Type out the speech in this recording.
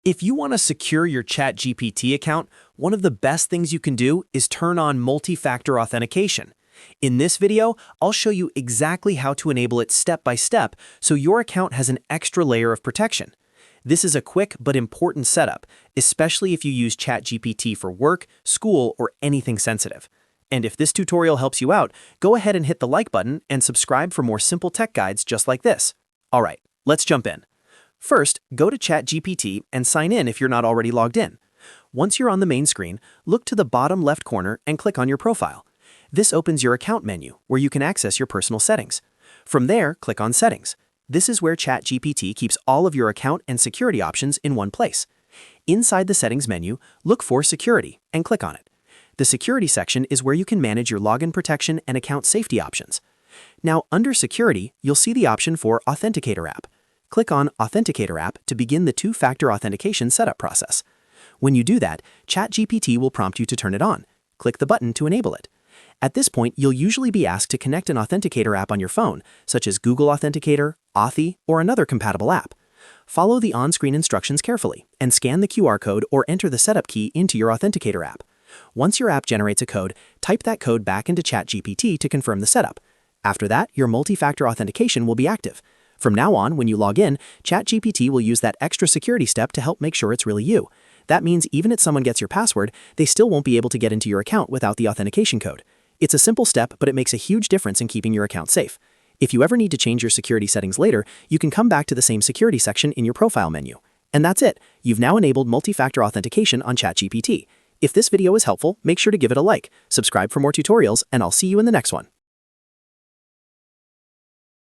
If you want to secure your ChatGPT account, one of the best things you can do is turn on multi-factor authentication. In this video, I'll show you exactly how to enable it step by step so your account has an extra layer of protection. This is a quick but important setup, especially if you use ChatGPT for work, school, or anything sensitive. And if this tutorial helps you out, go ahead and hit the like button and subscribe for more simple tech guides just like this. All right, let's jump in. First, go to ChatGPT and sign in if you're not already logged in. Once you're on the main screen, look to the bottom left corner and click on your profile. This opens your account menu, where you can access your personal settings. From there, click on Settings. This is where ChatGPT keeps all of your account and security options in one place. Inside the Settings menu, look for Security and click on it. The Security section is where you can manage your login protection and account safety options. Now, under Security, you'll see the option for Authenticator App. Click on Authenticator App to begin the two-factor authentication setup process. When you do that, ChatGPT will prompt you to turn it on. Click the button to enable it. At this point, you'll usually be asked to connect an Authenticator app on your phone, such as Google Authenticator, Authy, or another compatible app. Follow the on-screen instructions carefully and scan the QR code or enter the setup key into your Authenticator app. Once your app generates a code, type that code back into ChatGPT to confirm the setup. After that, your multi-factor authentication will be active. From now on, when you log in, ChatGPT will use that extra security step to help make sure it's really you. That means even if someone gets your password, they still won't be able to get into your account without the authentication code. It's a simple step, but it makes a huge difference in keeping your account safe. If you ever need to change your security settings later, you can come back to the same security section in your profile menu. And that's it. You've now enabled multi-factor authentication on ChatGPT. If this video is helpful, make sure to give it a like, subscribe for more tutorials, and I'll see you in the next one.